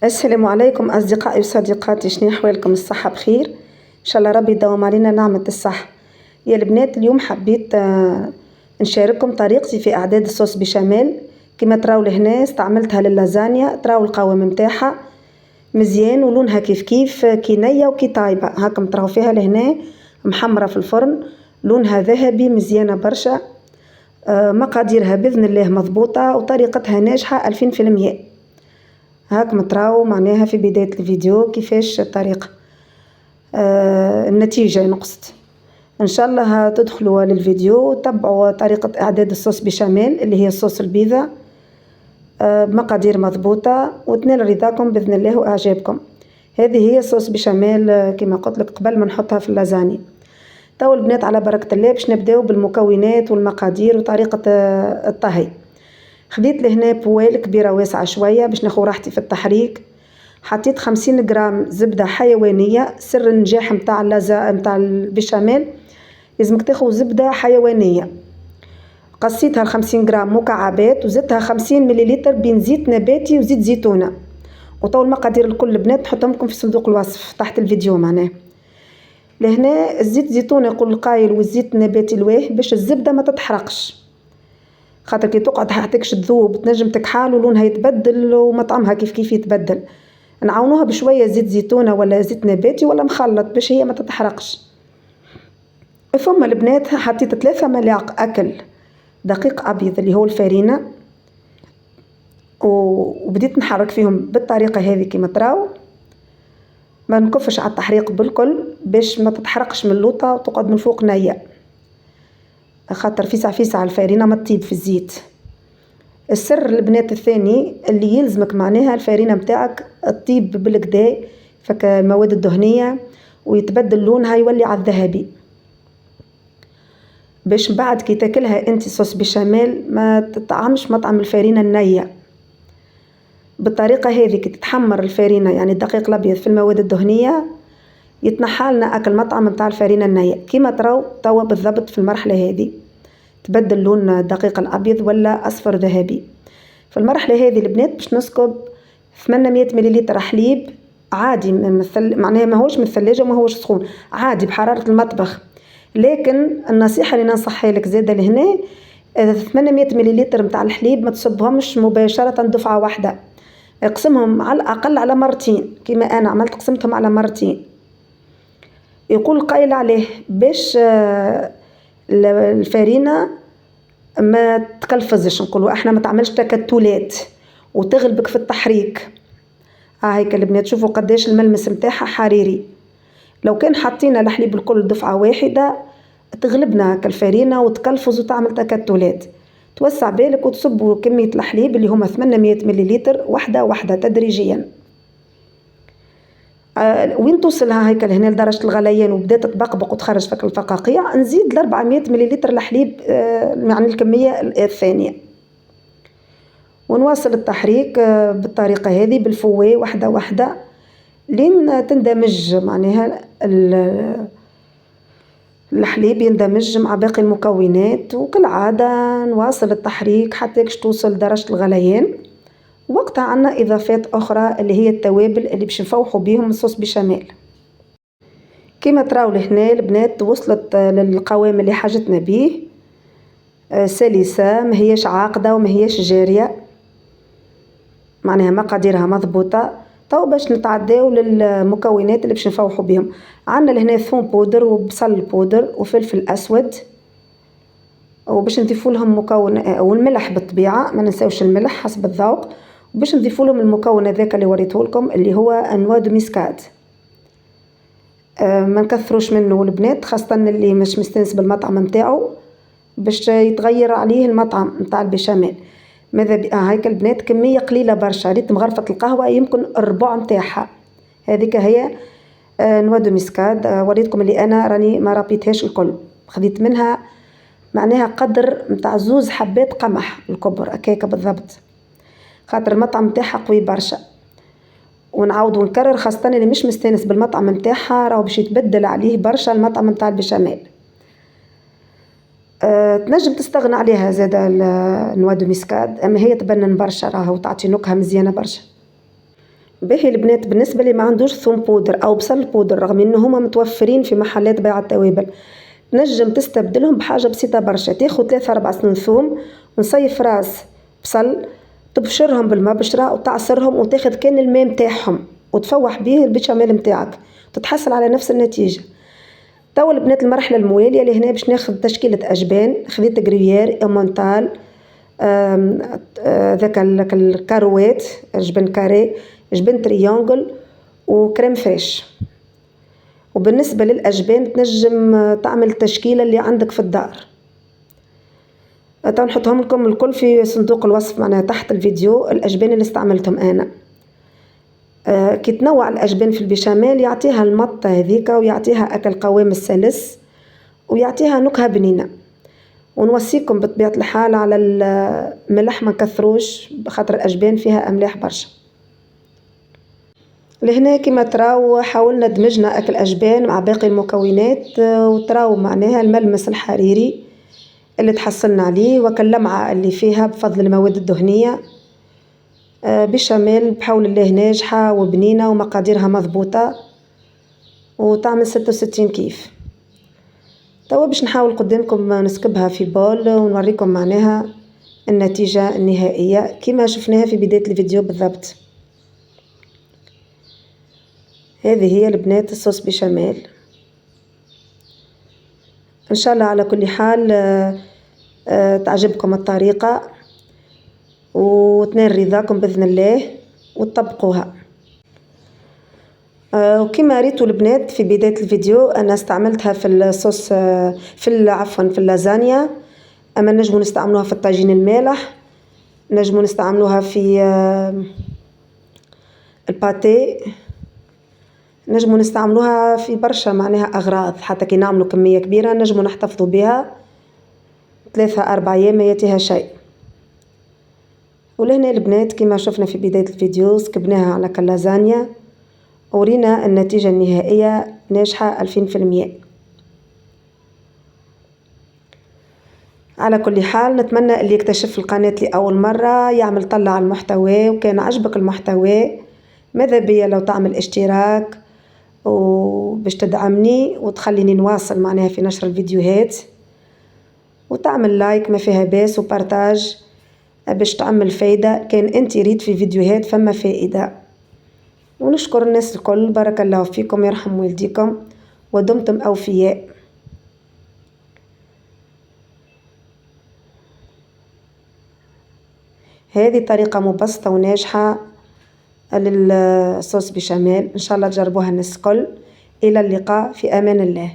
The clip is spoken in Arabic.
السلام عليكم أصدقائي وصديقاتي، شنو أحوالكم؟ الصحة بخير إن شاء الله، ربي يدوم علينا نعمة الصحة. يا البنات، اليوم حبيت نشارككم طريقتي في إعداد الصوص بشاميل. كما تراو لهنا استعملتها للازانيا، تراو القوام متاعها مزيان ولونها كيف كيف كي نية وكي طايبة، هاكم تراو فيها لهنا محمرة في الفرن، لونها ذهبي مزيانة برشا. مقاديرها بإذن الله مضبوطة وطريقتها ناجحة 2000%. هاكم تراو معناها في بداية الفيديو كيفاش الطريقة، النتيجة نقصد. ان شاء الله تدخلوا للفيديو وتتبعوا طريقة اعداد الصوص بشاميل اللي هي الصوص البيضة بمقادير مضبوطة، وتنال رضاكم بإذن الله وإعجابكم. هذه هي صوص بشاميل كما قلت لك قبل ما نحطها في اللازاني. تو البنات على بركة الله باش نبداو بالمكونات والمقادير وطريقة الطهي. خديت لهنا بوال كبيرة واسعة شوية باش ناخذ راحتي في التحريك. حطيت 50 غرام زبدة حيوانية، سر النجاح متاع البشاميل لازمك تاخذ زبدة حيوانية. قصيتها 50 غرام مكعبات وزدتها 50 مليلتر بين زيت نباتي وزيت زيتونة. وطول المقادير الكل البنات نحطهم لكم في صندوق الوصف تحت الفيديو. معناه لهنا الزيت زيتونة يقول القايل والزيت النباتي الواه باش الزبدة ما تتحرقش، خاطر كي تقعد حتىكش تذوب تنجم تكحال ولونها يتبدل ومطعمها كيف كيف يتبدل. نعاونوها بشوية زيت زيتونة ولا زيت نباتي ولا مخلط باش هي ما تتحرقش. ثم البنات حطيت 3 ملاعق أكل دقيق أبيض اللي هو الفارينة، وبديت نحرك فيهم بالطريقة هذه كما تراو، ما نكفش على التحريق بالكل باش ما تتحرقش من اللوطة وتقعد من فوق نية، خاطر فيسع الفارينة ما تطيب في الزيت. السر البنات الثاني اللي يلزمك معناها الفارينة متاعك تطيب بالكدا فك المواد الدهنية ويتبدل لونها يولي على الذهبي، باش بعد كي تاكلها انت صوص بشاميل ما تطعمش مطعم الفارينة النية. بالطريقة هذه كي تتحمر الفارينة يعني الدقيق الأبيض في المواد الدهنية يتنحالنا أكل مطعم متاع الفارينة النية. كما تراو توا بالضبط في المرحلة هذه تبدل لون الدقيق الأبيض ولا أصفر ذهبي. في المرحلة هذه البنات باش نسكب 800 مليلتر حليب عادي معناها ماهوش من الثلاجة وماهوش سخون، عادي بحرارة المطبخ. لكن النصيحة اللي ننصحها لك زادة لهنا 800 مليلتر متاع الحليب ما تصبهمش مباشرة دفعة واحدة، اقسمهم على الأقل على مرتين كما أنا عملت، قسمتهم على مرتين. يقول قايل عليه باش الفارينة ما تقلفزش، نقولوا احنا ما تعملش تكتلات وتغلبك في التحريك. هيك البنات شوفوا قداش الملمس متاعها حريري. لو كان حطينا الحليب الكل دفعة واحدة تغلبنا كالفارينة وتقلفز وتعمل تكتلات. توسع بالك وتصبوا كمية الحليب اللي هما 800 مليلتر واحدة تدريجيا. وين توصلها هيك هنا لدرجة الغليان وبدات تبقبق وتخرج فك الفقاقيع نزيد ل 400 مليلتر الحليب يعني الكمية الثانية، ونواصل التحريك بالطريقة هذه بالفوي واحدة لين تندمج معناها الحليب يندمج مع باقي المكونات. وكالعادة نواصل التحريك حتى توصل لدرجة الغليان. وقتها عنا إضافات أخرى اللي هي التوابل اللي باش نفوحوا بيهم الصوص بشاميل. كما تراو لهنا البنات وصلت للقوام اللي حاجتنا به، سلسة ما هيش عاقدة وما هيش جارية، معناها مقاديرها مضبوطة. تو باش نتعداو للمكونات اللي باش نفوحوا بهم. عندنا لهنا ثوم بودر وبصل بودر وفلفل أسود، وباش نضيفوا لهم مكون والملح بالطبيعة ما ننساوش الملح حسب الذوق، وباش نضيفوا لهم المكون هذاك اللي وريته لكم اللي هو انواع دو ميسكات. ما نكثروش منه البنات خاصة اللي مش مستانس بالمطعم نتاعو باش يتغير عليه المطعم نتاع البشاميل. ماذا هيك البنات كمية قليلة برشا، ريت مغرفة القهوة يمكن الربع نتاعها. هذيك هي نوا دو ميسكاد، وريتكم اللي انا راني ما رابيتهاش الكل، خديت منها معناها قدر متاع 2 حبات قمح الكبر هكاكا بالضبط، خاطر المطعم نتاعها قوي برشا. ونعاود ونكرر خاصة اللي مش مستانس بالمطعم نتاعها راهو باش يتبدل عليه برشا المطعم نتاع البشاميل. تنجم تستغنى عليها زادة نوا دو ميسكاد، اما هي تبنن برشا راهو تعطي نكهة مزيانة برشا. باهي البنات، بالنسبة اللي ما عندوش ثوم بودر أو بصل بودر، رغم إنه هما متوفرين في محلات بيع التوابل، تنجم تستبدلهم بحاجة بسيطة برشا. تاخد 3-4 سنون ثوم ونصيف راس بصل، تبشرهم بالمبشرة وتعصرهم وتاخد كان الماء متاعهم وتفوح بيه البيشاميل متاعك، تتحصل على نفس النتيجة. توا البنات المرحلة الموالية لهنا باش ناخذ تشكيلة أجبان. خذيت جريير أمونتال، ذاك الكاروات، جبن كاري، جبن تريانجل، وكريم فريش. وبالنسبة للأجبان تنجم تعمل التشكيلة اللي عندك في الدار. نحطهم لكم الكل في صندوق الوصف معناها تحت الفيديو، الأجبان اللي استعملتهم أنا. كي تنوع الأجبان في البيشاميل يعطيها المطة هذيك، ويعطيها أكل قوام السلس، ويعطيها نكهة بنينة. ونوصيكم بطبيعة الحال على الملح ما نكثروش، بخاطر الأجبان فيها أملاح برشا. لهنا كما تراو حاولنا دمجنا أكل أجبان مع باقي المكونات، وتراو معناها الملمس الحريري اللي تحصلنا عليه وكاللمعة اللي فيها بفضل المواد الدهنية. بيشاميل بحول الله ناجحة وبنينة ومقاديرها مضبوطة وتعمل 66 كيف. توا باش نحاول قدامكم نسكبها في بول ونوريكم معناها النتيجة النهائية كما شفناها في بداية الفيديو بالضبط. هذه هي البنات الصوص بيشاميل. ان شاء الله على كل حال تعجبكم الطريقة وتنال رضاكم بإذن الله وتطبقوها. وكما ريتوا البنات في بداية الفيديو أنا استعملتها في الصوص، في اللازانيا. أما نجموا نستعملوها في الطاجين المالح، نجموا نستعملوها في الباتي، نجموا نستعملوها في برشا معناها أغراض. حتى كي نعملوا كمية كبيرة نجموا نحتفظوا بها 3-4 أيام ما ياتيها شيء. ولهنا البنات كما شفنا في بداية الفيديو سكبناها على كاللازانيا ورينا النتيجة النهائية ناجحة 2000%. على كل حال نتمنى اللي يكتشف القناة لأول مرة يعمل طلع على المحتوى، وكان عجبك المحتوى ماذا بيا لو تعمل اشتراك وباش تدعمني وتخليني نواصل معناها في نشر الفيديوهات، وتعمل لايك ما فيها باس وبارتاج باش تعمل فايدة. كان انت يريد في فيديوهات فما فائدة. ونشكر الناس الكل، بارك الله فيكم، يرحم والديكم ودمتم أوفياء. هذه طريقة مبسطة وناجحة للصوص بيشاميل، إن شاء الله تجربوها الناس الكل. إلى اللقاء، في أمان الله.